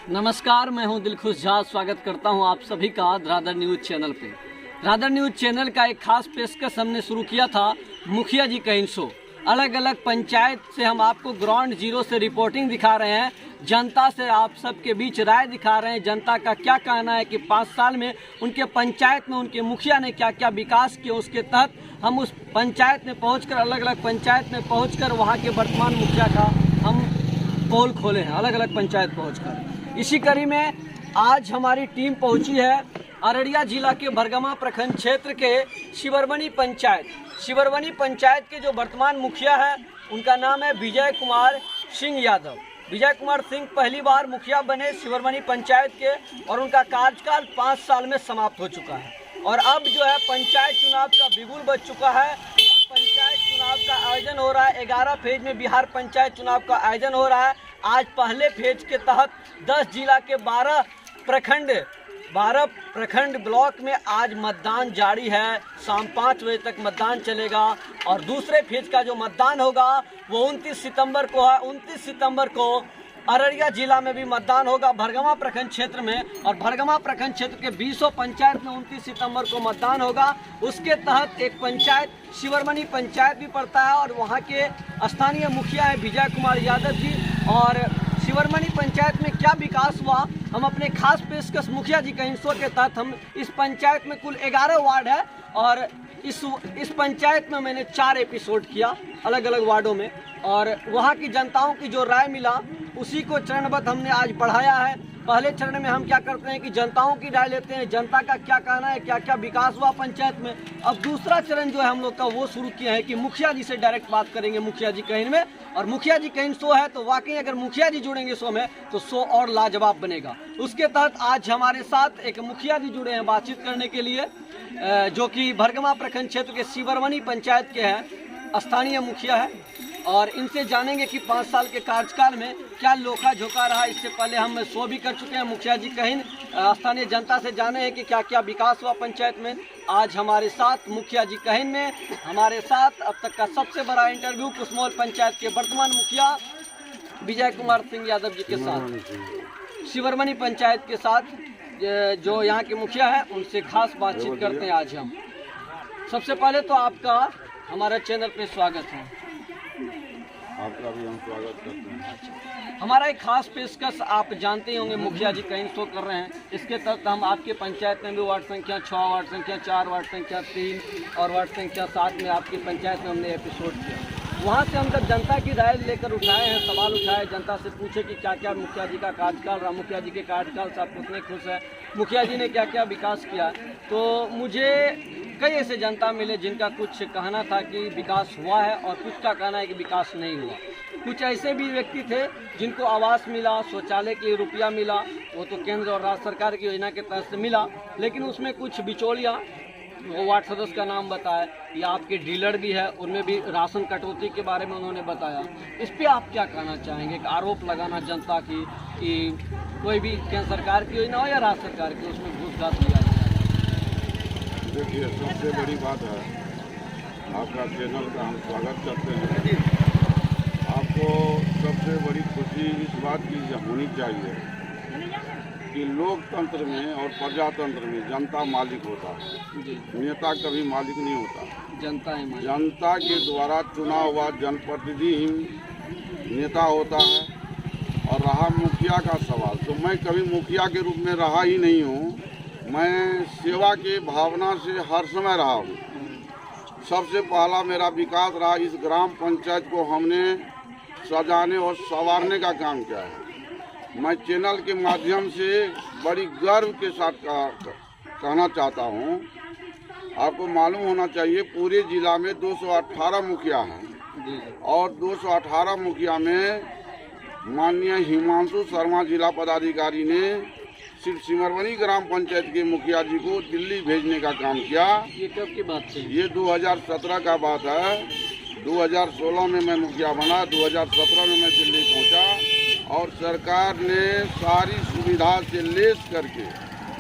नमस्कार, मैं हूं दिलखुश झा। स्वागत करता हूं आप सभी का रादर न्यूज़ चैनल पे। रादर न्यूज़ चैनल का एक खास पेशकश हमने शुरू किया था, मुखिया जी का इन शो। अलग अलग पंचायत से हम आपको ग्राउंड जीरो से रिपोर्टिंग दिखा रहे हैं, जनता से आप सबके बीच राय दिखा रहे हैं, जनता का क्या कहना है कि 5 साल में उनके पंचायत में उनके मुखिया ने क्या क्या विकास किया। उसके तहत हम उस पंचायत में पहुँचकर, अलग अलग पंचायत में पहुँचकर वहाँ के वर्तमान मुखिया का हम पोल खोले हैं, अलग अलग पंचायत पहुँचकर। इसी कड़ी में आज हमारी टीम पहुंची है अररिया जिला के भरगमा प्रखंड क्षेत्र के शिवरवनी पंचायत। शिवरवनी पंचायत के जो वर्तमान मुखिया है उनका नाम है विजय कुमार सिंह यादव। विजय कुमार सिंह पहली बार मुखिया बने शिवरवनी पंचायत के और उनका कार्यकाल 5 साल में समाप्त हो चुका है। और अब जो है पंचायत चुनाव का बिगुल बज चुका है और पंचायत चुनाव का आयोजन हो रहा है। 11 फेज में बिहार पंचायत चुनाव का आयोजन हो रहा है। आज पहले फेज के तहत 10 जिला के 12 प्रखंड ब्लॉक में आज मतदान जारी है। शाम 5 बजे तक मतदान चलेगा और दूसरे फेज का जो मतदान होगा वो 29 सितंबर को है। 29 सितंबर को अररिया जिला में भी मतदान होगा भरगमा प्रखंड क्षेत्र में, और भरगमा प्रखंड क्षेत्र के 20 पंचायत में 29 सितंबर को मतदान होगा। उसके तहत एक पंचायत शिवरवनी पंचायत भी पड़ता है और वहाँ के स्थानीय मुखिया है विजय कुमार यादव जी। और शिवरवनी पंचायत में क्या विकास हुआ, हम अपने खास पेशकश मुखिया जी का इंशो के तहत हम इस पंचायत में कुल 11 वार्ड है और इस पंचायत में मैंने 4 एपिसोड किया अलग अलग वार्डों में, और वहाँ की जनताओं की जो राय मिला उसी को चरणबद्ध हमने आज बढ़ाया है। पहले चरण में हम क्या करते हैं कि जनताओं की राय लेते हैं, जनता का क्या कहना है, क्या क्या विकास हुआ पंचायत में। अब दूसरा चरण जो है हम लोग का वो शुरू किया है कि मुखिया जी से डायरेक्ट बात करेंगे मुखिया जी कहीं में, और मुखिया जी कहीं शो है तो वाकई अगर मुखिया जी जुड़ेंगे शो में तो शो और लाजवाब बनेगा। उसके तहत आज हमारे साथ एक मुखिया जी जुड़े हैं बातचीत करने के लिए, जो कि भरगमा प्रखंड क्षेत्र के शिवरवनी पंचायत के हैं, स्थानीय मुखिया है। और इनसे जानेंगे कि 5 साल के कार्यकाल में क्या लोखा झोंका रहा। इससे पहले हम शो भी कर चुके हैं मुखिया जी कहीं, स्थानीय जनता से जाने हैं कि क्या क्या विकास हुआ पंचायत में। आज हमारे साथ मुखिया जी कहीं में हमारे साथ अब तक का सबसे बड़ा इंटरव्यू कुसमोल पंचायत के वर्तमान मुखिया विजय कुमार सिंह यादव जी के साथ, शिवरवनी पंचायत के साथ जो यहाँ के मुखिया है उनसे खास बातचीत करते हैं आज हम। सबसे पहले तो आपका हमारा चैनल पे स्वागत है। आपका भी हम स्वागत करते हैं। हमारा एक खास पेशकश आप जानते ही होंगे, मुखिया जी कहीं शो कर रहे हैं। इसके तहत हम आपके पंचायत में भी वार्ड संख्या 6, वार्ड संख्या 4, वार्ड संख्या 3 और वार्ड संख्या 7 में आपकी पंचायत में हमने एपिसोड किया। वहाँ से हम जब जनता की राय लेकर उठाए हैं, सवाल उठाए, जनता से पूछे कि क्या क्या मुखिया जी का कार्यकाल रहा, मुखिया जी के कार्यकाल से आप कितने खुश हैं, मुखिया जी ने क्या क्या विकास किया। तो मुझे कई ऐसे जनता मिले जिनका कुछ कहना था कि विकास हुआ है और कुछ का कहना है कि विकास नहीं हुआ। कुछ ऐसे भी व्यक्ति थे जिनको आवास मिला, शौचालय के रुपया मिला, वो तो केंद्र और राज्य सरकार की योजना के तहत से मिला, लेकिन उसमें कुछ बिचौलिया, वो वार्ड सदस्य का नाम बताया, या आपके डीलर भी है उनमें भी राशन कटौती के बारे में उन्होंने बताया। इस पर आप क्या कहना चाहेंगे? एक आरोप लगाना जनता की कि कोई भी केंद्र सरकार की योजना हो या राज्य सरकार की, उसमें घूस-घास लिया जाए। देखिए, सबसे बड़ी बात है, आपका चैनल का हम स्वागत करते हैं। आपको सबसे बड़ी खुशी इस बात की होनी चाहिए कि लोकतंत्र में और प्रजातंत्र में जनता मालिक होता है, नेता कभी मालिक नहीं होता। जनता है मालिक। जनता के द्वारा चुना हुआ जनप्रतिनिधि ही नेता होता है। और रहा मुखिया का सवाल, तो मैं कभी मुखिया के रूप में रहा ही नहीं हूँ। मैं सेवा के भावना से हर समय रहा हूँ। सबसे पहला मेरा विकास रहा, इस ग्राम पंचायत को हमने सजाने और संवारने का काम किया है। मैं चैनल के माध्यम से बड़ी गर्व के साथ कहना चाहता हूँ, आपको मालूम होना चाहिए पूरे जिला में 218 मुखिया हैं और 218 मुखिया में माननीय हिमांशु शर्मा जिला पदाधिकारी ने सिर्फ शिवरवनी ग्राम पंचायत के मुखिया जी को दिल्ली भेजने का काम किया। ये कब की बात है? ये 2017 का बात है। 2016 में मैं मुखिया बना, 2017 में मैं दिल्ली पहुंचा और सरकार ने सारी सुविधा से लेस करके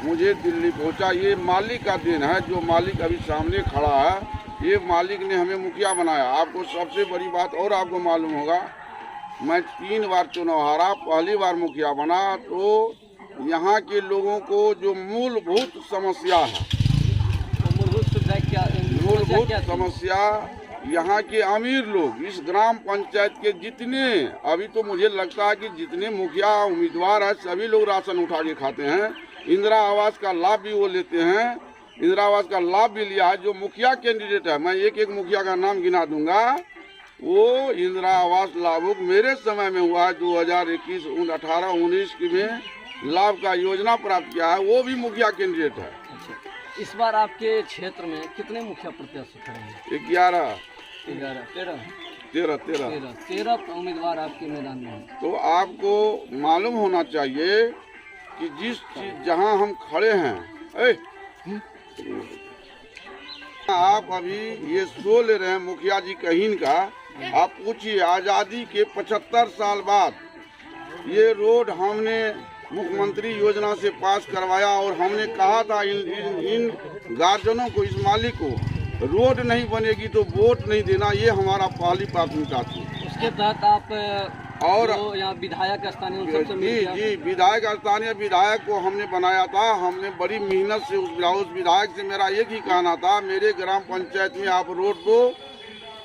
मुझे दिल्ली पहुंचा। ये मालिक का देन है, जो मालिक अभी सामने खड़ा है, ये मालिक ने हमें मुखिया बनाया। आपको सबसे बड़ी बात और आपको मालूम होगा मैं 3 बार चुनाव हारा, पहली बार मुखिया बना, तो यहाँ के लोगों को जो मूलभूत समस्या है, तो मूलभूत समस्या यहाँ के अमीर लोग, इस ग्राम पंचायत के जितने, अभी तो मुझे लगता है कि जितने मुखिया उम्मीदवार है सभी लोग राशन उठा के खाते हैं। इंदिरा आवास का लाभ भी वो लेते हैं, इंदिरा आवास का लाभ भी लिया है। जो मुखिया कैंडिडेट है, मैं एक एक मुखिया का नाम गिना दूंगा, वो इंदिरा आवास लाभुक मेरे समय में हुआ है। 2021, 18, 19 में लाभ का योजना प्राप्त किया है, वो भी मुखिया कैंडिडेट है। अच्छा, इस बार आपके क्षेत्र में कितने मुखिया प्रत्याशी खड़े हैं? 13 उम्मीदवार आपके मैदान में हैं। तो आपको मालूम होना चाहिए कि जिस चीज जहां हम खड़े हैं, आप अभी ये शो ले रहे हैं मुखिया जी कहीन का, आप पूछिए आज़ादी के 75 साल बाद ये रोड हमने मुख्यमंत्री योजना से पास करवाया, और हमने कहा था इन गार्जियनों को, इस मालिक को, रोड नहीं बनेगी तो वोट नहीं देना, ये हमारा पहली प्राथमिकता थी। उसके तहत आप और यहाँ विधायक स्थानीय जी विधायक स्थानीय विधायक को हमने बनाया था। हमने बड़ी मेहनत से उस विधायक से मेरा एक ही कहना था, मेरे ग्राम पंचायत में आप रोड दो,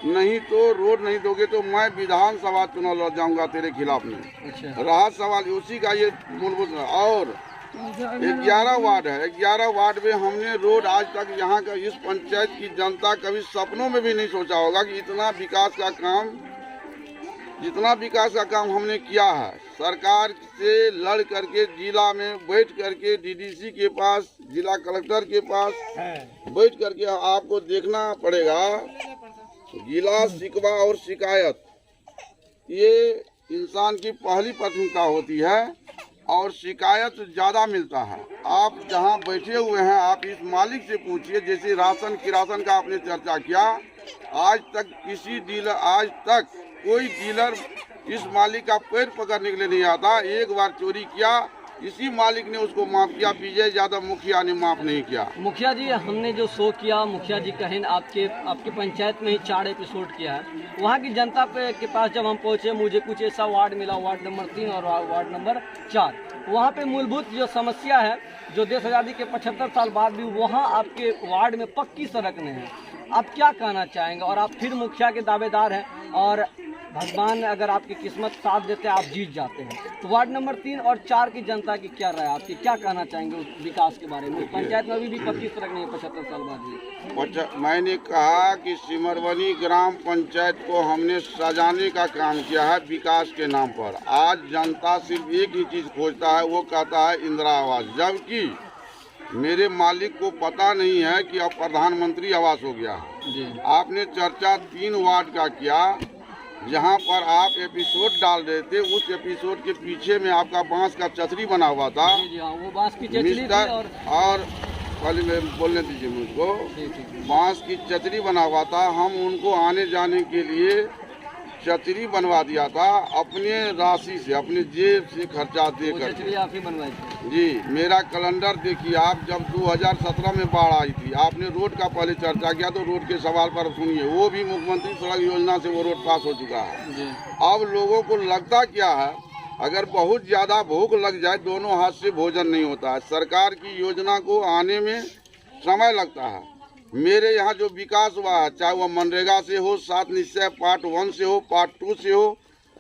नहीं तो रोड नहीं दोगे तो मैं विधानसभा चुनाव लड़ जाऊंगा तेरे खिलाफ में। अच्छा। रहा सवाल उसी का, ये मूलभूत। और 11 वार्ड है, 11 वार्ड में हमने रोड आज तक यहाँ का, इस पंचायत की जनता कभी सपनों में भी नहीं सोचा होगा कि जितना विकास का काम हमने किया है। सरकार से लड़ करके, जिला में बैठ करके, डीडीसी के पास, जिला कलेक्टर के पास बैठ करके, आपको देखना पड़ेगा, गिला, शिकवा और शिकायत ये इंसान की पहली प्राथमिकता होती है, और शिकायत ज़्यादा मिलता है। आप जहां बैठे हुए हैं, आप इस मालिक से पूछिए, जैसे किरासन का आपने चर्चा किया, आज तक कोई डीलर इस मालिक का पैर पकड़ने के लिए नहीं आता। एक बार चोरी किया, इसी मालिक ने उसको माफ किया, विजय यादव मुखिया ने माफ नहीं किया। मुखिया जी, हमने जो शो किया मुखिया जी कहें, आपके पंचायत में ही 4 एपिसोड किया है। वहाँ की जनता के पास जब हम पहुँचे, मुझे कुछ ऐसा वार्ड मिला, वार्ड नंबर 3 और वार्ड नंबर 4। वहाँ पे मूलभूत जो समस्या है, जो देश आज़ादी के 75 साल बाद भी वहाँ आपके वार्ड में पक्की सड़क नहीं है। आप क्या कहना चाहेंगे? और आप फिर मुखिया के दावेदार हैं, और भगवान अगर आपकी किस्मत साथ देते हैं, आप जीत जाते हैं, तो वार्ड नंबर 3 और 4 की जनता की क्या राय, आपकी क्या कहना चाहेंगे उस विकास के बारे में? पंचायत में अभी भी पक्की सड़क नहीं है 75 साल बाद भी। मैंने कहा कि सिमरवनी ग्राम पंचायत को हमने सजाने का काम किया है विकास के नाम पर। आज जनता सिर्फ एक ही चीज खोजता है, वो कहता है इंदिरा आवास, जबकि मेरे मालिक को पता नहीं है कि अब प्रधानमंत्री आवास हो गया है। आपने चर्चा 3 वार्ड का किया, जहाँ पर आप एपिसोड डाल रहे थे, उस एपिसोड के पीछे में आपका बांस का चतरी बना हुआ था। वो बांस की चतरी थी, और पहले में बोलने दीजिए मुझको, बांस की चतरी बना हुआ था। हम उनको आने जाने के लिए चतरी बनवा दिया था, अपने राशि से, अपने जेब से खर्चा देकर। चतरी आप ही बनवाई थी? जी, मेरा कैलेंडर देखिए आप। जब 2017 में बाढ़ आई थी, आपने रोड का पहले चर्चा किया, तो रोड के सवाल पर सुनिए, वो भी मुख्यमंत्री सड़क योजना से वो रोड पास हो चुका है। अब लोगों को लगता क्या है, अगर बहुत ज़्यादा भूख लग जाए, दोनों हाथ से भोजन नहीं होता है। सरकार की योजना को आने में समय लगता है। मेरे यहाँ जो विकास हुआ है, चाहे वह मनरेगा से हो, 7 निश्चय पार्ट 1 से हो, पार्ट 2 से हो,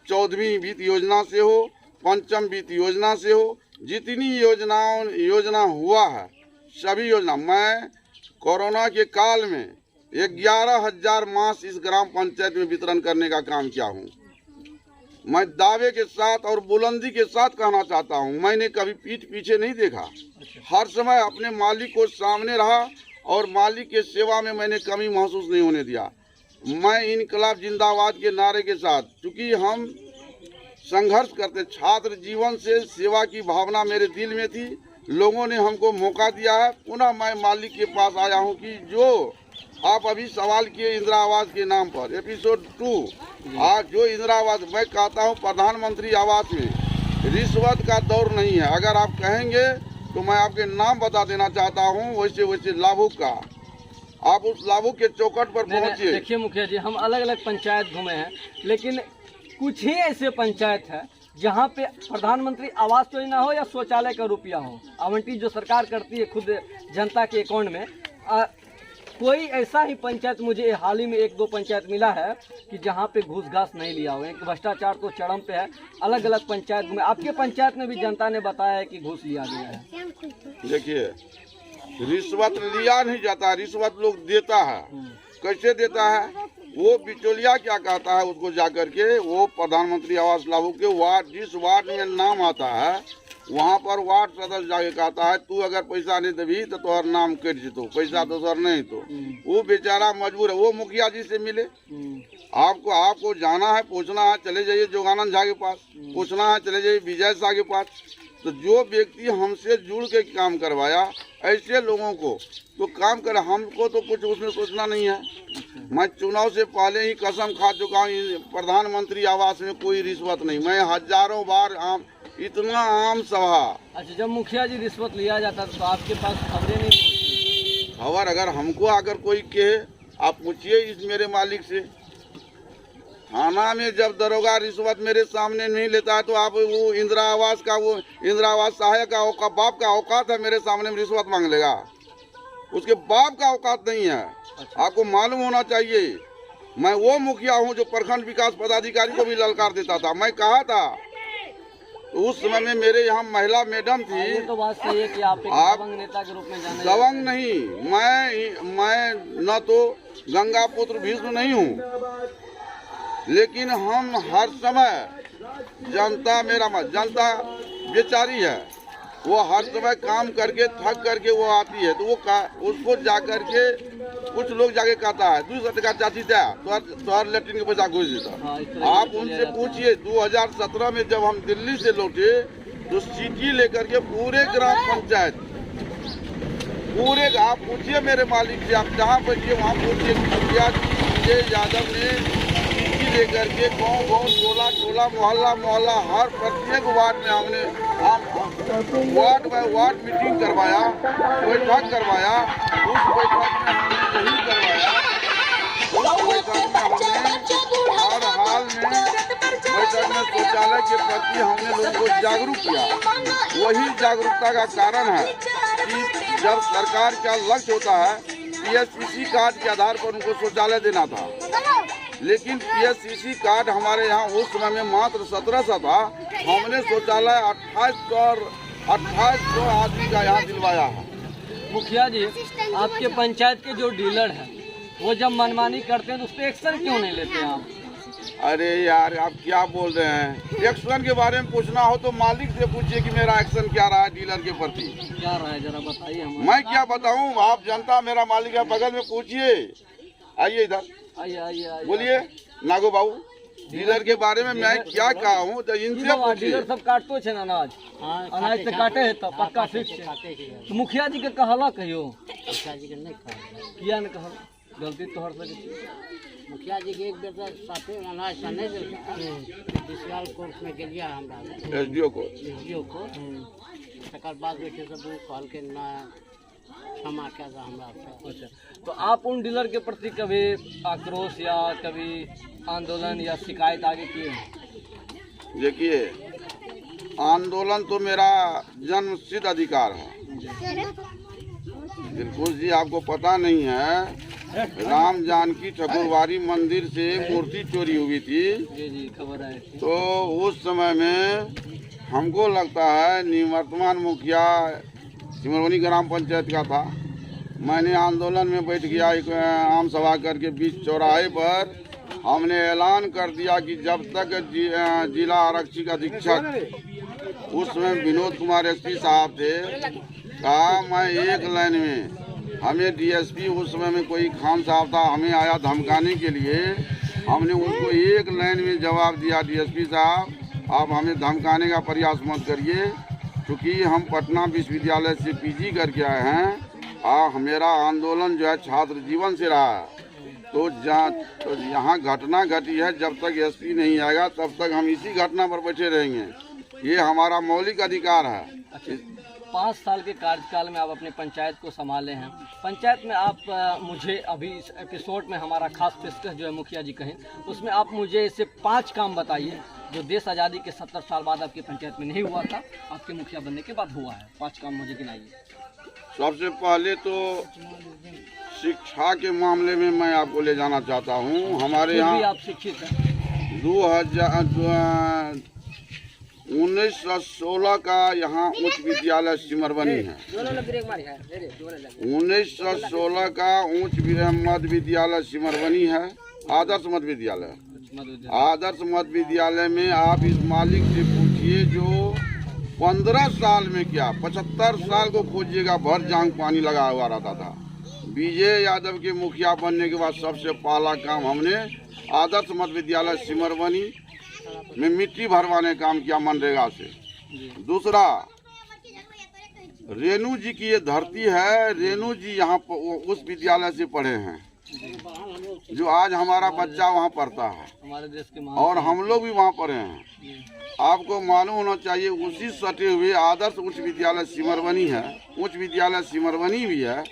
14वीं वित्त योजना से हो, 5वीं वित्त योजना से हो, जितनी योजना हुआ है, सभी योजना, मैं कोरोना के काल में 11,000 मास्क इस ग्राम पंचायत में वितरण करने का काम किया हूँ। मैं दावे के साथ और बुलंदी के साथ कहना चाहता हूँ, मैंने कभी पीठ पीछे नहीं देखा। हर समय अपने मालिक को सामने रहा, और मालिक के सेवा में मैंने कमी महसूस नहीं होने दिया। मैं इनकलाब जिंदाबाद के नारे के साथ, क्योंकि हम संघर्ष करते, छात्र जीवन से सेवा की भावना मेरे दिल में थी, लोगों ने हमको मौका दिया है। पुनः मैं मालिक के पास आया हूं कि जो आप अभी सवाल किए इंदिरा आवास के नाम पर, एपिसोड 2, आज जो इंदिरा आवास, मैं कहता हूं प्रधानमंत्री आवास में रिश्वत का दौर नहीं है। अगर आप कहेंगे तो मैं आपके नाम बता देना चाहता हूं, वैसे लाभुक का, आप उस लाभुक के चौखट पर पहुंचिए। देखिए मुखिया जी, हम अलग अलग पंचायत घूमे हैं, लेकिन कुछ ही ऐसे पंचायत है जहाँ पे प्रधानमंत्री आवास योजना हो या शौचालय का रुपया हो आवंटित जो सरकार करती है खुद जनता के अकाउंट में। कोई ऐसा ही पंचायत मुझे हाल ही में 1-2 पंचायत मिला है कि जहाँ पे घूस घास नहीं लिया हुआ है। भ्रष्टाचार तो चरम पे है। अलग अलग पंचायत में, आपके पंचायत में भी जनता ने बताया है कि घूस लिया गया है। देखिए, रिश्वत लिया नहीं जाता, रिश्वत लोग देता है। कैसे देता है? वो बिचौलिया क्या कहता है, उसको जाकर के वो प्रधानमंत्री आवास लागू के वार्ड, जिस वार्ड में नाम आता है वहाँ पर वार्ड सदस्य जाके कहता है तू अगर पैसा नहीं देवी तो तुम्हारा नाम कट जतो, पैसा तो सर नहीं तो वो बेचारा मजबूर है। वो मुखिया जी से मिले, आपको जाना है, पूछना है, चले जाइए जोगानंद झा के पास, पूछना है, चले जाइए विजय शाह के पास। तो जो व्यक्ति हमसे जुड़ के काम करवाया, ऐसे लोगों को तो काम करे, हमको तो कुछ उसमें सोचना नहीं है। मैं चुनाव से पहले ही कसम खा चुका हूँ, प्रधानमंत्री आवास में कोई रिश्वत नहीं। मैं हजारों बार इतना आम सभा। अच्छा, जब मुखिया जी रिश्वत लिया जाता तो आपके पास खबरें नहीं पहुंचती? खबर अगर हमको अगर कोई कहे, आप पूछिए इस मेरे मालिक से, थाना में जब दरोगा रिश्वत मेरे सामने नहीं लेता है तो आप वो इंदिरा आवास का, वो इंदिरा आवास सहायक का बाप का औकात है मेरे सामने में रिश्वत मांग लेगा? उसके बाप का औकात नहीं है। आपको मालूम होना चाहिए, मैं वो मुखिया हूँ जो प्रखंड विकास पदाधिकारी को भी ललकार देता था। मैं कहा था तो उस समय में मेरे यहाँ महिला मैडम थी। ये तो बात सही है कि आप एक दबंग नेता के रूप में जाने। दबंग नहीं, मैं न तो गंगा पुत्र भीष्म नहीं हूँ, लेकिन हम हर समय जनता बेचारी है, वो हर समय काम करके थक करके वो आती है तो वो उसको जा करके कुछ लोग जाके कहता है 200 टका चाची दे तो लेटरिन के पैसा घुस देता। आप उनसे पूछिए, 2017 में जब हम दिल्ली से लौटे तो सिटी लेकर के पूरे ग्राम पंचायत, पूरे, आप पूछिए मेरे मालिक से, आप जहाँ बैठिए वहाँ पूछिए, मुखिया विजय यादव ने सिटी लेकर के गाँव टोला मोहल्ला हर प्रत्येक वार्ड में हमने वार्ड बाय वार्ड मीटिंग करवाया, बैठक करवाया। उस बैठक में हमने यही करवाया, उस बैठक में हमने हर हाल में बैठक में शौचालय के प्रति हमने लोगों को जागरूक किया। वही जागरूकता का कारण है कि जब सरकार का लक्ष्य होता है PSCC कार्ड के आधार पर उनको शौचालय देना था, लेकिन PSCC कार्ड हमारे यहाँ उस समय में मात्र 1700 था। हमने शौचालय 2800 आदमी का यहाँ दिलवाया है। मुखिया जी, आपके पंचायत के जो डीलर हैं वो जब मनमानी करते हैं तो उस पर एक्शन क्यों नहीं लेते आप? अरे यार, आप क्या बोल रहे हैं? एक्शन के बारे में पूछना हो तो मालिक से पूछिए कि मेरा एक्शन क्या रहा है डीलर के प्रति। क्या रहा है जरा बताइए हमें। मैं क्या बताऊं, आप जनता, मेरा मालिक है बगल में, पूछिए। आइए इधर, आइए बोलिए नागो बाबू, डीलर के बारे में मैं क्या कहा हूँ तो इनसे पूछिए। डीलर सब काटतो छे अनाज से काटे है तो पक्का फिक्स है। तो मुखिया जी के कहला कहियो, किया न कहल, गलती तो हर सके। मुखिया जी के एक बेर साथे अनाज सा नहीं देलकै, विशाल कोर्ट में गेलिया हमरा SDO को तकर बाद बैठे सब कहल के ना क्षमा क्या जा हमरा। अच्छा, तो आप उन डीलर के प्रति कभी आक्रोश या कभी आंदोलन या शिकायत आगे किए हैं? देखिए, आंदोलन तो मेरा जन्मसिद्ध अधिकार है। दिलखुश जी, आपको पता नहीं है, राम जानकी ठकुरवारी मंदिर से मूर्ति चोरी हुई थी। जी खबर आई थी। तो उस समय में हमको लगता है निवर्तमान मुखिया सिमरवनी ग्राम पंचायत का था। मैंने आंदोलन में बैठ गया, एक आम सभा करके बीच चौराहे पर हमने ऐलान कर दिया कि जब तक जिला आरक्षी अधीक्षक उस समय विनोद कुमार SP साहब थे, कहा मैं एक लाइन में, हमें DSP उस समय में कोई खान साहब था, हमें आया धमकाने के लिए। हमने उनको एक लाइन में जवाब दिया, DSP साहब आप हमें धमकाने का प्रयास मत करिए, क्योंकि हम पटना विश्वविद्यालय से PG करके आए हैं। मेरा आंदोलन जो है छात्र जीवन से रहा है। तो यहाँ घटना घटी है, जब तक SP नहीं आएगा तब तक हम इसी घटना पर बैठे रहेंगे। ये हमारा मौलिक अधिकार है। 5 साल के कार्यकाल में आप अपने पंचायत को संभाले हैं। पंचायत में आप मुझे अभी इस एपिसोड में हमारा खास पेशकश जो है मुखिया जी कहें, उसमें आप मुझे ऐसे 5 काम बताइए जो देश आज़ादी के 70 साल बाद आपकी पंचायत में नहीं हुआ था, आपके मुखिया बनने के बाद हुआ है। 5 काम मुझे गिनाइए। सबसे पहले तो शिक्षा के मामले में मैं आपको ले जाना चाहता हूँ। हमारे फिर भी यहाँ आप शिक्षित हैं। 1916 का यहाँ उच्च विद्यालय सिमरबनी है। 1916 का उच्च मध्य विद्यालय सिमरबनी है, आदर्श मध्य विद्यालय। आदर्श मध्य विद्यालय में आप इस मालिक से पूछिए जो 15 साल में क्या 75 साल को खोजिएगा भर जांग पानी लगा हुआ रहता था। विजय यादव के मुखिया बनने के बाद सबसे पहला काम हमने आदर्श मध्य विद्यालय सिमरबनी में मिट्टी भरवाने काम किया मनरेगा से। दूसरा, रेणु जी की ये धरती है, रेणु जी यहाँ उस विद्यालय से पढ़े हैं जो आज हमारा बच्चा वहाँ पढ़ता है, हमारे देश के और हम लोग भी वहाँ पढ़े हैं। आपको मालूम होना चाहिए उसी सटे हुए आदर्श उच्च विद्यालय सिमरबनी है, उच्च विद्यालय सिमरबनी भी है,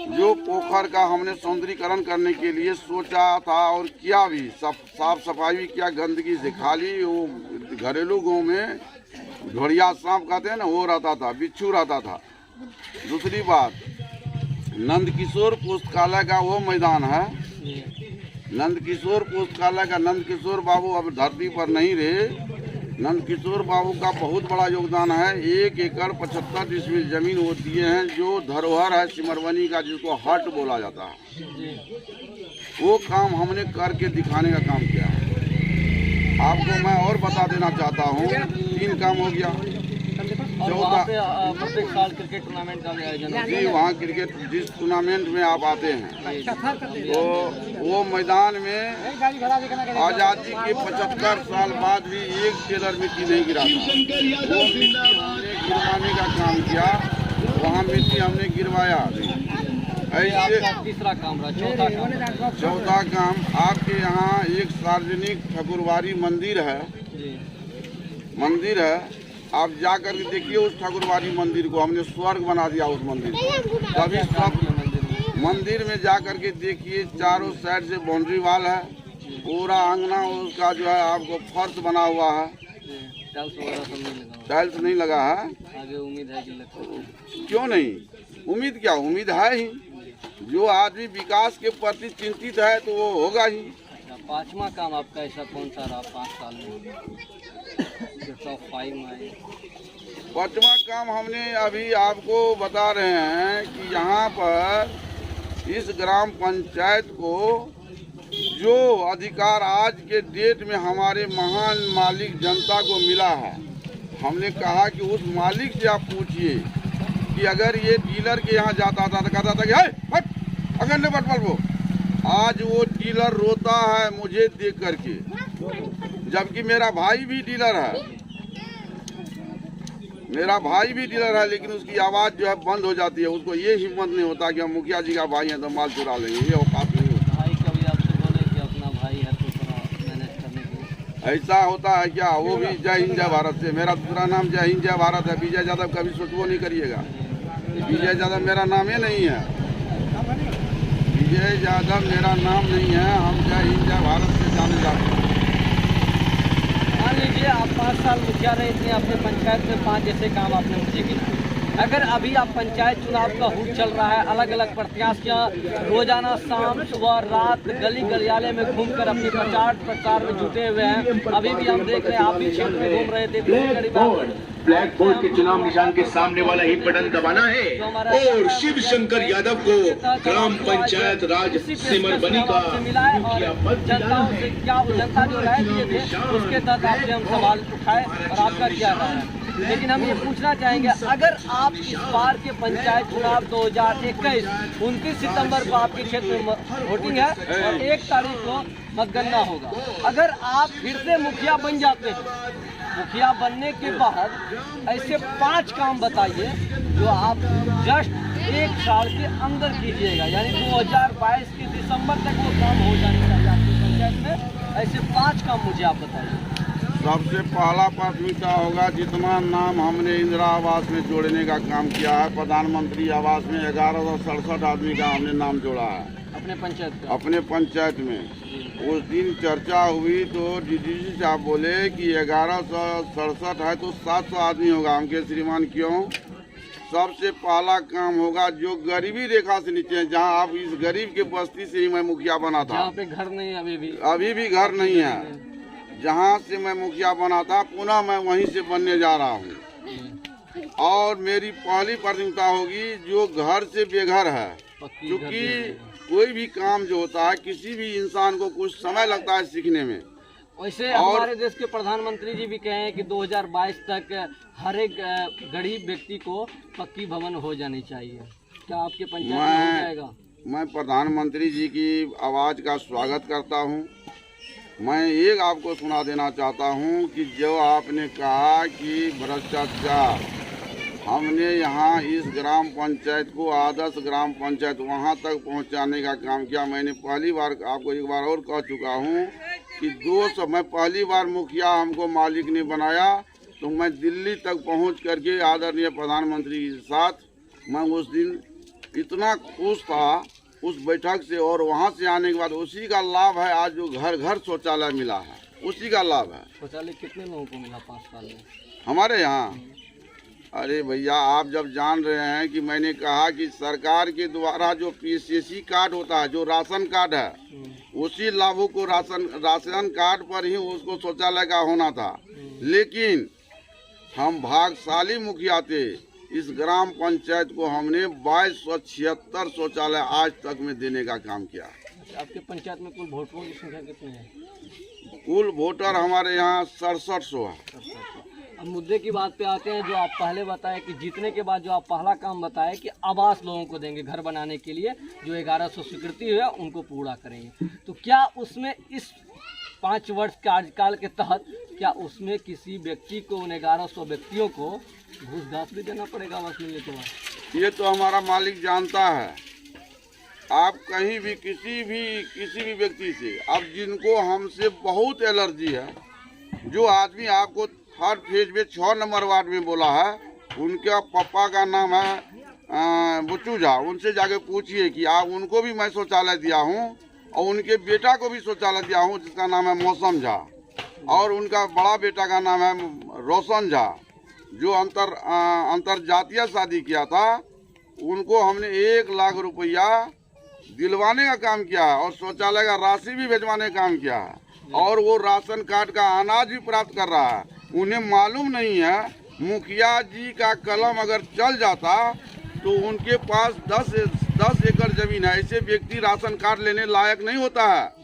जो पोखर का हमने सौंदर्यीकरण करने के लिए सोचा था और किया भी, साफ सफाई भी किया। गंदगी से खाली वो घरेलू गाँव में घड़िया सांप कहते हैं ना, वो रहता था, बिच्छू रहता था। दूसरी बात, नंदकिशोर पुस्तकालय का वो मैदान है, नंदकिशोर पुस्तकालय का नंदकिशोर बाबू अब धरती पर नहीं रहे। नंदकिशोर बाबू का बहुत बड़ा योगदान है। 1 एकड़ 75 डिसमिल जमीन वो दिए हैं, जो धरोहर है सिमरबनी का, जिसको हट बोला जाता है। वो काम हमने करके दिखाने का काम किया है। आपको मैं और बता देना चाहता हूँ, 3 काम हो गया। चौथा, प्रत्येक साल क्रिकेट टूर्नामेंट का भी आयोजन होता है। जी, वहाँ क्रिकेट जिस टूर्नामेंट में आप आते हैं तो वो मैदान में आज़ादी के 75 साल बाद भी एक टेलर मिट्टी नहीं गिरा था। वो मिट्टी हमने गिरवाने का काम किया, वहाँ मिट्टी हमने गिरवाया। ऐसे तीसरा काम रहा। चौथा काम, आपके यहाँ एक सार्वजनिक ठाकुरवाड़ी मंदिर है, आप जाकर के देखिए उस ठाकुरवाड़ी मंदिर को, हमने स्वर्ग बना दिया उस मंदिर को। तभी सब मंदिर में जाकर के देखिए, चारों साइड से बाउंड्री वाल है, पूरा आंगना उसका जो है आपको फर्श बना हुआ है, टाइल्स नहीं लगा है। आगे उम्मीद है कि क्यों नहीं, उम्मीद क्या, उम्मीद है ही। जो आदमी विकास के प्रति चिंतित है तो वो होगा ही। 5वां काम आपका ऐसा कौन सा रहा 5 साल में जो टॉप 5 में आए? 5वां काम हमने अभी आपको बता रहे हैं कि यहाँ पर इस ग्राम पंचायत को जो अधिकार आज के डेट में हमारे महान मालिक जनता को मिला है, हमने कहा कि उस मालिक से आप पूछिए कि अगर ये डीलर के यहाँ जाता था तो कहता था कि हट अगर ने बटबल वो, आज वो डीलर रोता है मुझे देख करके, जबकि मेरा भाई भी डीलर है, लेकिन उसकी आवाज़ जो है बंद हो जाती है। उसको ये हिम्मत नहीं होता कि हम मुखिया जी का भाई हैं तो माल चुरा लेंगे, ये औकात नहीं होता। भाई कभी आपसे बोले कि अपना भाई है तो थोड़ा मैनेज करने के लिए? ऐसा होता है क्या? वो भी जय हिंद जय भारत से, मेरा दूसरा नाम जय हिंद जय भारत है। विजय यादव कभी सोचो नहीं करिएगा, विजय यादव मेरा नाम ही नहीं है, विजय यादव मेरा नाम नहीं है। हम जय हिंद जय भारत से जाने जाते हैं। मान लीजिए आप 5 साल मुखिया रहे थे, अपने पंचायत में 5 जैसे काम आपने मुझे गिनाए। अगर अभी आप पंचायत चुनाव का हुक चल रहा है, अलग अलग प्रत्याशियां रोजाना शाम सुबह रात गली गलियाले में घूमकर अपनी प्रचार में जुटे हुए हैं। अभी भी हम देख रहे हैं, आप भी क्षेत्र में घूम रहे थे। ब्लैक बोर्ड के चुनाव निशान के सामने वाला ही बटन दबाना है और शिव शंकर यादव को ग्राम पंचायत राज सिमरबनी का मुखिया पद जनताओं से क्या जनता जो राय दिए थे उसके तहत आपसे हम सवाल उठाए और आपका क्या राय है। लेकिन हम ये पूछना चाहेंगे, अगर आप इस बार के पंचायत चुनाव 2021 29 सितंबर को आपके क्षेत्र में वोटिंग है और 1 तारीख को मतगणना होगा, अगर आप फिर से मुखिया बन जाते हैं, मुखिया बनने के बाद ऐसे 5 काम बताइए जो आप जस्ट 1 साल के अंदर कीजिएगा, यानी 2022 के दिसंबर तक वो काम हो जाने चाहिए आपकी पंचायत में। ऐसे 5 काम मुझे आप बताइए। सबसे पहला प्राथमिकता होगा जितना नाम हमने इंदिरा आवास में जोड़ने का काम किया है, प्रधानमंत्री आवास में 1167 आदमी का हमने नाम जोड़ा है अपने पंचायत में। उस दिन चर्चा हुई तो डीडीसी साहब बोले कि 1167 है तो 700 आदमी होगा। हम के श्रीमान क्यों? सबसे पहला काम होगा जो गरीबी रेखा से नीचे है, जहाँ आप इस गरीब के बस्ती से ही मैं मुखिया बना था, जहाँ पे घर नहीं है अभी भी घर नहीं है, जहाँ से मैं मुखिया बना था पुनः मैं वहीं से बनने जा रहा हूँ। और मेरी पहली प्राथमिकता होगी जो घर से बेघर है, क्योंकि कोई भी काम जो होता है किसी भी इंसान को कुछ समय लगता है सीखने में। वैसे हमारे देश के प्रधानमंत्री जी भी कहे हैं कि 2022 तक हर एक गरीब व्यक्ति को पक्की भवन हो जानी चाहिए। क्या आपके पंचायत में हो जाएगा? मैं प्रधानमंत्री जी की आवाज़ का स्वागत करता हूं। मैं एक आपको सुना देना चाहता हूं कि जो आपने कहा कि भ्रष्टाचार, हमने यहाँ इस ग्राम पंचायत को आदर्श ग्राम पंचायत वहाँ तक पहुँचाने का काम किया। मैंने पहली बार आपको एक बार और कह चुका हूँ कि मैं पहली बार मुखिया हमको मालिक ने बनाया तो मैं दिल्ली तक पहुँच करके आदरणीय प्रधानमंत्री के साथ मैं उस दिन इतना खुश था उस बैठक से, और वहाँ से आने के बाद उसी का लाभ है आज जो घर घर शौचालय मिला है, उसी का लाभ है। शौचालय कितने लोगों को मिला 5 साल में हमारे यहाँ? अरे भैया आप जब जान रहे हैं कि मैंने कहा कि सरकार के द्वारा जो पीसीसी कार्ड होता है, जो राशन कार्ड है, उसी लाभों को राशन कार्ड पर ही उसको शौचालय का होना था। लेकिन हम भाग्यशाली मुखिया थे, इस ग्राम पंचायत को हमने 2276 शौचालय आज तक में देने का काम किया। आपके पंचायत में कुल वोटरों की संख्या कितनी है? कुल वोटर हमारे यहाँ 6700 है। अब मुद्दे की बात पे आते हैं। जो आप पहले बताए कि जीतने के बाद जो आप पहला काम बताए कि आवास लोगों को देंगे घर बनाने के लिए, जो 1100 स्वीकृति है उनको पूरा करेंगे, तो क्या उसमें इस 5 वर्ष कार्यकाल के तहत क्या उसमें किसी व्यक्ति को, उन 1100 व्यक्तियों को घूस घास भी देना पड़ेगा आवास मिलने के बाद? ये तो हमारा मालिक जानता है। आप कहीं भी किसी भी व्यक्ति से, अब जिनको हमसे बहुत एलर्जी है, जो आदमी आपको थर्ड फेज में 6 नंबर वार्ड में बोला है, उनका पापा का नाम है बुच्चू झा, उनसे जाके पूछिए कि आप उनको भी मैं शौचालय दिया हूँ और उनके बेटा को भी शौचालय दिया हूँ जिसका नाम है मौसम झा, और उनका बड़ा बेटा का नाम है रोशन झा, जो अंतर जातीय शादी किया था। उनको हमने 1 लाख रुपया दिलवाने का काम किया है और शौचालय का राशि भी भिजवाने का काम किया है, और वो राशन कार्ड का अनाज भी प्राप्त कर रहा है। उन्हें मालूम नहीं है मुखिया जी का कलम अगर चल जाता तो उनके पास 10 एकड़ जमीन है। ऐसे व्यक्ति राशन कार्ड लेने लायक नहीं होता है।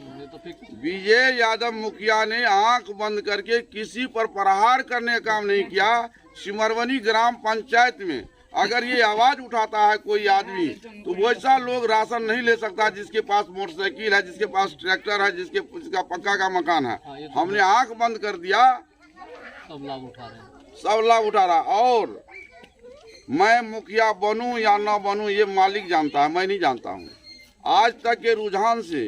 विजय यादव मुखिया ने आंख बंद करके किसी पर प्रहार करने का काम नहीं किया। सिमरवनी ग्राम पंचायत में अगर ये आवाज उठाता है कोई आदमी तो वैसा लोग राशन नहीं ले सकता जिसके पास मोटरसाइकिल है, जिसके पास ट्रैक्टर है, जिसका पक्का का मकान है। हमने आंख बंद कर दिया, सब लाभ उठा रहा। और मैं मुखिया बनूं या ना बनूं ये मालिक जानता है, मैं नहीं जानता हूं। आज तक के रुझान से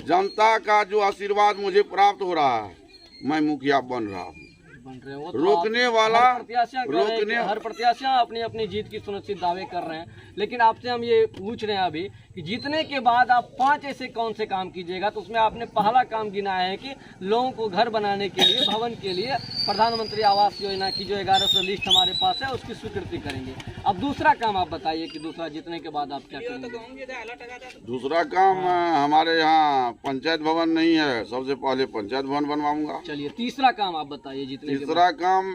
जनता का जो आशीर्वाद मुझे प्राप्त हो रहा है, मैं मुखिया बन रहा हूँ। रोकने वाला हर प्रत्याशियां अपनी अपनी जीत की सुनिश्चित दावे कर रहे हैं, लेकिन आपसे हम ये पूछ रहे हैं अभी कि जीतने के बाद आप 5 ऐसे कौन से काम कीजिएगा? तो उसमें आपने पहला काम गिनाया है कि लोगों को घर बनाने के लिए, भवन के लिए प्रधानमंत्री आवास योजना की जो 1100 लिस्ट हमारे पास है उसकी स्वीकृति करेंगे। अब दूसरा काम आप बताइए कि दूसरा जीतने के बाद आप क्या करेंगे? दूसरा काम हमारे यहाँ पंचायत भवन नहीं है, सबसे पहले पंचायत भवन बनवाऊंगा। चलिए तीसरा काम आप बताइए जीतने के बाद। तीसरा काम,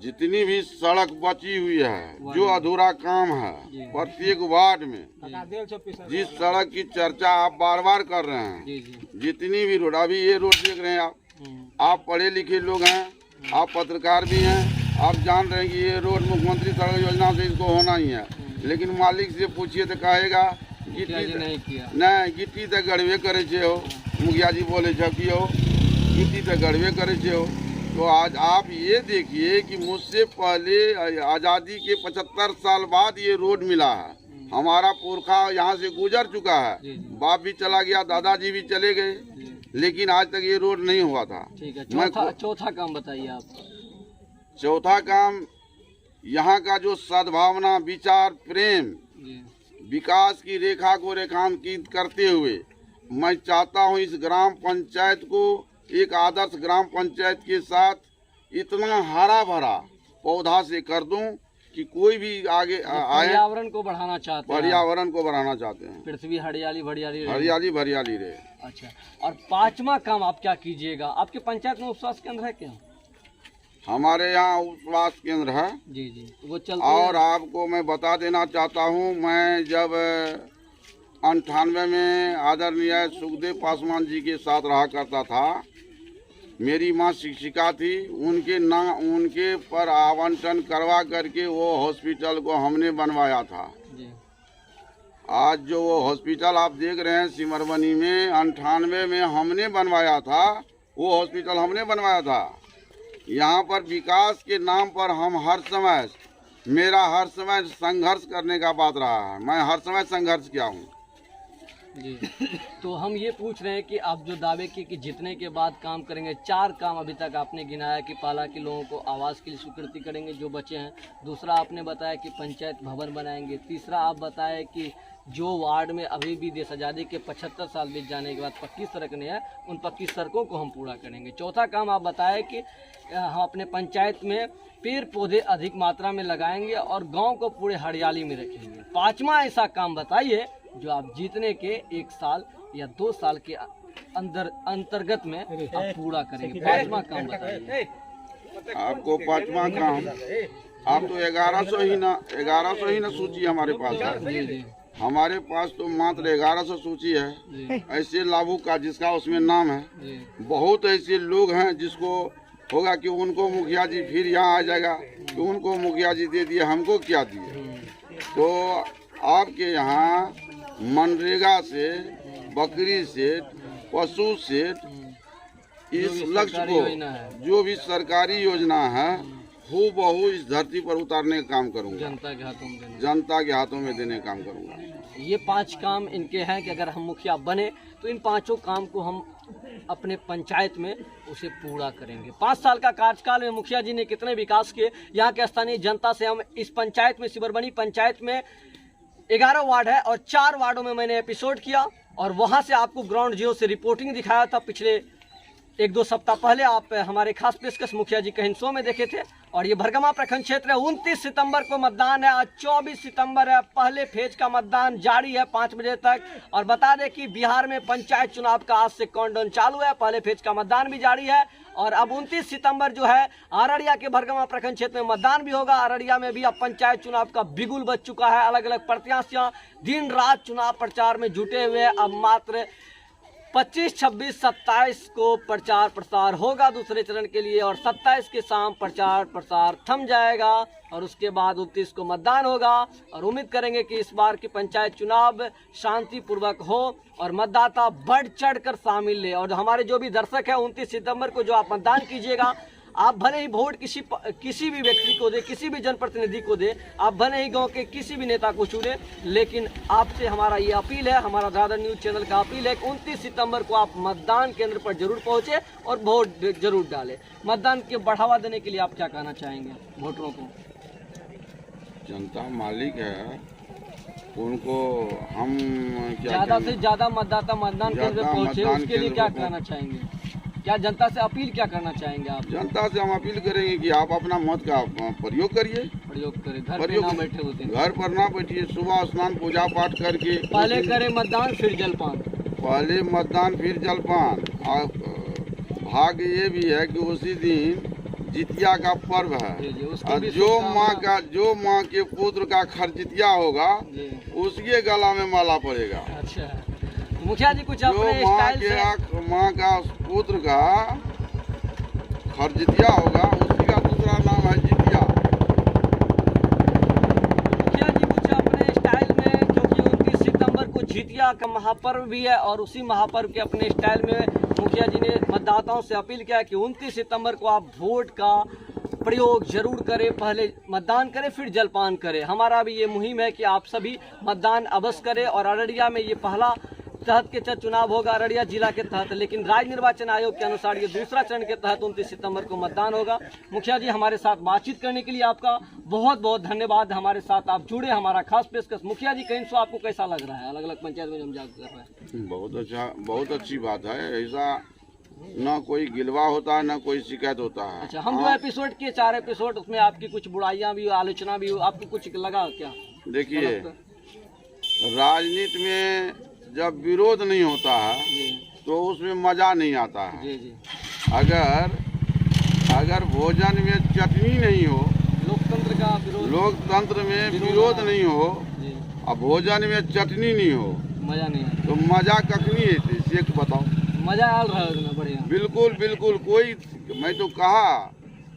जितनी भी सड़क बची हुई है, जो अधूरा काम है प्रत्येक वार्ड में, जिस सड़क की चर्चा आप बार बार कर रहे हैं, जितनी भी रोड, अभी ये रोड देख रहे हैं आप पढ़े लिखे लोग हैं, आप पत्रकार भी हैं, आप जान रहे हैं कि ये रोड मुख्यमंत्री सड़क योजना से इसको होना ही है। लेकिन मालिक से पूछिए तो कहेगा गिट्टी तक गड़बे करे हो, मुखिया जी बोले कि हो गिट्टी तक गड़बे करे हो। तो आज आप ये देखिए कि मुझसे पहले आज़ादी के 75 साल बाद ये रोड मिला है। हमारा पुरखा यहाँ से गुजर चुका है, बाप भी चला गया, दादाजी भी चले गए, लेकिन आज तक ये रोड नहीं हुआ था। ठीक है, मैं चौथा काम बताइए आप। चौथा काम, यहाँ का जो सद्भावना, विचार, प्रेम, जी विकास की रेखा को रेखांकित करते हुए मैं चाहता हूँ इस ग्राम पंचायत को एक आदर्श ग्राम पंचायत के साथ इतना हरा भरा पौधा से कर दूं कि कोई भी आगे आए। पर्यावरण को बढ़ाना चाहते हैं, पर्यावरण को बढ़ाना चाहते हैं, पृथ्वी हरियाली भरियाली रहे। हरियाली भरियाली रहे। अच्छा, और पांचवा काम आप क्या कीजिएगा? आपके पंचायत में उपस्वास्थ्य केंद्र है क्या? हमारे यहाँ उपस्वास्थ्य केंद्र है जी जी, वो चलते और आपको मैं बता देना चाहता हूँ, मैं जब 98 में आदरणीय सुखदेव पासवान जी के साथ रहा करता था, मेरी माँ शिक्षिका थी, उनके पर आवंटन करवा करके वो हॉस्पिटल को हमने बनवाया था। जी। आज जो वो हॉस्पिटल आप देख रहे हैं सिमरबनी में, 98 में हमने बनवाया था, वो हॉस्पिटल हमने बनवाया था। यहाँ पर विकास के नाम पर हम मेरा हर समय संघर्ष करने का बात रहा है। मैं हर समय संघर्ष किया हूँ। जी, तो हम ये पूछ रहे हैं कि आप जो दावे किए कि जितने के बाद काम करेंगे, 4 काम अभी तक आपने गिनाया कि पहला कि लोगों को आवास की स्वीकृति करेंगे जो बचे हैं, दूसरा आपने बताया कि पंचायत भवन बनाएंगे, तीसरा आप बताए कि जो वार्ड में अभी भी देश आज़ादी के 75 साल बीत जाने के बाद पक्की सड़क नहीं है, उन पक्की सड़कों को हम पूरा करेंगे। चौथा काम आप बताए कि हम अपने पंचायत में पेड़ पौधे अधिक मात्रा में लगाएंगे और गाँव को पूरे हरियाली में रखेंगे। पाँचवा ऐसा काम बताइए जो आप जीतने के 1 साल या 2 साल के अंतर्गत में आप पूरा करेंगे। पाँचवा काम बताइए। आपको पाँचवा काम, आप तो 1100 ही ना सूची हमारे पास है। हमारे पास तो मात्र 1100 सूची है ऐसे लाभुक का जिसका उसमें नाम है। बहुत ऐसे लोग हैं जिसको होगा कि उनको मुखिया जी फिर यहाँ आ जाएगा कि उनको मुखिया जी दे दिए, हमको क्या दिए। तो आपके यहाँ मनरेगा से, बकरी सेट, पशु सेट, इस लक्ष्य को जो भी सरकारी योजना है हूबहू इस धरती पर उतारने का काम करूंगा, जनता के हाथों में देने का काम करूंगा। ये 5 काम इनके हैं कि अगर हम मुखिया बने तो इन 5 काम को हम अपने पंचायत में उसे पूरा करेंगे। 5 साल का कार्यकाल में मुखिया जी ने कितने विकास किए, यहाँ के स्थानीय जनता से हम इस पंचायत में, सिमरबनी पंचायत में 11 वार्ड है और 4 वार्डों में मैंने एपिसोड किया और वहाँ से आपको ग्राउंड जीरो से रिपोर्टिंग दिखाया था। पिछले 1-2 सप्ताह पहले आप हमारे खास पेशकश मुखिया जी के हिंसों में देखे थे। और ये भरगमा प्रखंड क्षेत्र है। 29 सितंबर को मतदान है। आज 24 सितंबर है। पहले फेज का मतदान जारी है 5 बजे तक। और बता दें कि बिहार में पंचायत चुनाव का आज से काउंटडाउन चालू है। पहले फेज का मतदान भी जारी है और अब 29 सितंबर जो है अररिया के भरगमा प्रखंड क्षेत्र में मतदान भी होगा। अररिया में भी अब पंचायत चुनाव का बिगुल बज चुका है। अलग अलग प्रत्याशियां दिन रात चुनाव प्रचार में जुटे हुए हैं। अब मात्र 25, 26, 27 को प्रचार प्रसार होगा दूसरे चरण के लिए और 27 के शाम प्रचार प्रसार थम जाएगा और उसके बाद 29 को मतदान होगा। और उम्मीद करेंगे कि इस बार की पंचायत चुनाव शांतिपूर्वक हो और मतदाता बढ़ चढ़ कर शामिल ले। और हमारे जो भी दर्शक हैं 29 सितंबर को जो आप मतदान कीजिएगा, आप भले ही वोट किसी भी व्यक्ति को दे, किसी भी जनप्रतिनिधि को दे, आप भले ही गांव के किसी भी नेता को चुने, लेकिन आपसे हमारा ये अपील है, हमारा दादर न्यूज़ चैनल का अपील है कि 29 सितंबर को आप मतदान केंद्र पर जरूर पहुंचे और वोट जरूर डालें। मतदान के बढ़ावा देने के लिए आप क्या कहना चाहेंगे वोटरों को? जनता मालिक है, उनको हम ज़्यादा से ज़्यादा मतदाता मतदान केंद्र पर पहुंचे, उसके लिए क्या कहना चाहेंगे? क्या जनता से अपील क्या करना चाहेंगे आप? जनता से हम अपील करेंगे कि आप अपना मत का प्रयोग करिए, प्रयोग करें, घर पर ना बैठे होते हैं। घर पर ना बैठिए, सुबह स्नान पूजा पाठ करके पहले करें मतदान फिर जलपान, पहले मतदान फिर जलपान। और भाग्य ये भी है कि उसी दिन जितिया का पर्व है और जो माँ के पुत्र का खरजितिया होगा उसके गला में माला पड़ेगा। अच्छा मुखिया जी, कुछ अपने स्टाइल से माँ का पुत्र का खरजितिया होगा, उसी का दूसरा नाम है जितिया। मुखिया जी कुछ अपने स्टाइल में, क्योंकि 29 सितंबर को जितिया का महापर्व भी है और उसी महापर्व के अपने स्टाइल में मुखिया जी ने मतदाताओं से अपील किया कि 29 सितंबर को आप वोट का प्रयोग जरूर करें, पहले मतदान करें फिर जलपान करें। हमारा भी ये मुहिम है कि आप सभी मतदान अवश्य करें और अररिया में ये पहला तहत के चुनाव होगा अररिया जिला के तहत, लेकिन राज्य निर्वाचन आयोग के अनुसार ये दूसरा चरण के तहत 29 सितंबर को मतदान होगा। मुखिया जी, हमारे साथ बातचीत करने के लिए आपका बहुत बहुत धन्यवाद। हमारे साथ आप जुड़े, हमारा खास पेशकश। मुखिया जी, कहीं सो आपको कैसा लग रहा है? अलग अलग पंचायत में हम जाकर कर रहे हैं। बहुत अच्छा, बहुत अच्छी बात है। ऐसा ना कोई गिलवा होता है, ना कोई शिकायत होता है। अच्छा, हम 2 एपिसोड किए, 4 एपिसोड, उसमें आपकी कुछ बुराइयां भी, आलोचना भी, आपको कुछ लगा क्या? देखिए, राजनीति में जब विरोध नहीं होता है तो उसमें मजा नहीं आता है। जी जी। अगर भोजन में चटनी नहीं हो, लोकतंत्र का विरोध, लोकतंत्र में विरोध नहीं हो और भोजन में चटनी नहीं हो, मजा नहीं आता। तो मजा कखनी है? एक बताओ, मजा आ रहा है? बढ़िया। बिल्कुल बिल्कुल। कोई, मैं तो कहा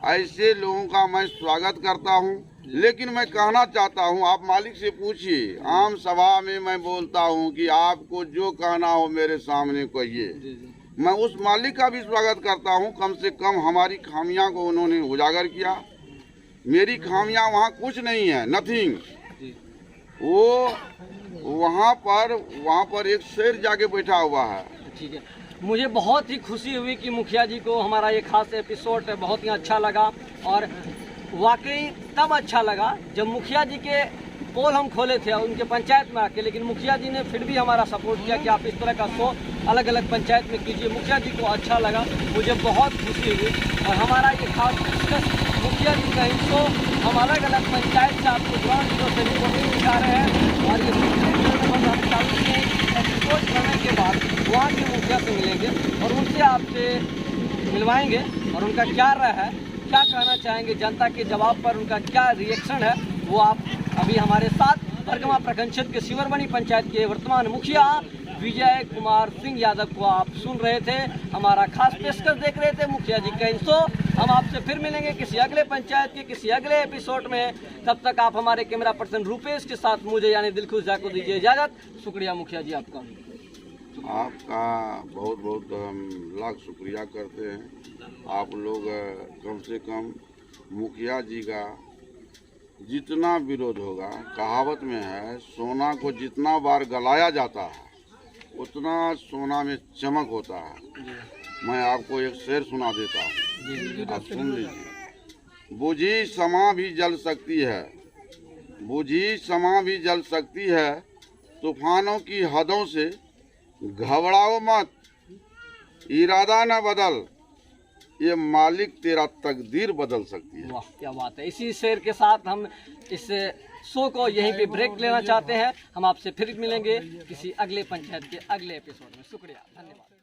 ऐसे लोगों का मैं स्वागत करता हूँ, लेकिन मैं कहना चाहता हूँ, आप मालिक से पूछिए। आम सभा में मैं बोलता हूँ कि आपको जो कहना हो मेरे सामने कहिए। मैं उस मालिक का भी स्वागत करता हूँ। कम से कम हमारी खामियां को उन्होंने उजागर किया। मेरी खामियां वहाँ कुछ नहीं है, नथिंग। वो वहाँ पर एक शेर जाके बैठा हुआ है। ठीक है, मुझे बहुत ही खुशी हुई कि मुखिया जी को हमारा ये खास एपिसोड बहुत ही अच्छा लगा। और वाकई तब अच्छा लगा जब मुखिया जी के पोल हम खोले थे उनके पंचायत में आके, लेकिन मुखिया जी ने फिर भी हमारा सपोर्ट किया कि आप इस तरह का शो अलग अलग पंचायत में कीजिए। मुखिया जी को अच्छा लगा, मुझे बहुत खुशी हुई। और हमारा ये खास मुखिया जी का शो हम अलग अलग पंचायत से आपको ग्राउंड जीरो से रिपोर्टिंग दिखा रहे हैं। और ये एपिसोड करने के बाद वहाँ के मुखिया से मिलेंगे और उनसे आपसे मिलवाएंगे और उनका क्या राय है, क्या कहना चाहेंगे जनता के जवाब पर, उनका क्या रिएक्शन है, वो आप अभी हमारे साथ बरगमा प्रखंड क्षेत्र के शिवरबनी पंचायत के वर्तमान मुखिया विजय कुमार सिंह यादव को आप सुन रहे थे। हमारा खास पेशकश देख रहे थे मुखिया जी का शो। हम आपसे फिर मिलेंगे किसी अगले पंचायत के किसी अगले एपिसोड में। तब तक आप हमारे कैमरा पर्सन रूपेश के साथ मुझे यानी दिलखुश जा को दीजिए इजाजत। शुक्रिया मुखिया जी आपका बहुत बहुत हम लाख शुक्रिया करते हैं। आप लोग कम से कम मुखिया जी का जितना विरोध होगा, कहावत में है सोना को जितना बार गलाया जाता है उतना सोना में चमक होता है। मैं आपको एक शेर सुना देता हूँ, आप सुन लीजिए। बुझी समा भी जल सकती है, बुझी समा भी जल सकती है, तूफानों की हदों से घबराओ मत, इरादा न बदल, ये मालिक तेरा तकदीर बदल सकती है। वाह, क्या बात है। इसी शेर के साथ हम इस शो को यहीं पे ब्रेक लेना चाहते हैं। हम आपसे फिर मिलेंगे किसी अगले पंचायत के अगले एपिसोड में। शुक्रिया, धन्यवाद।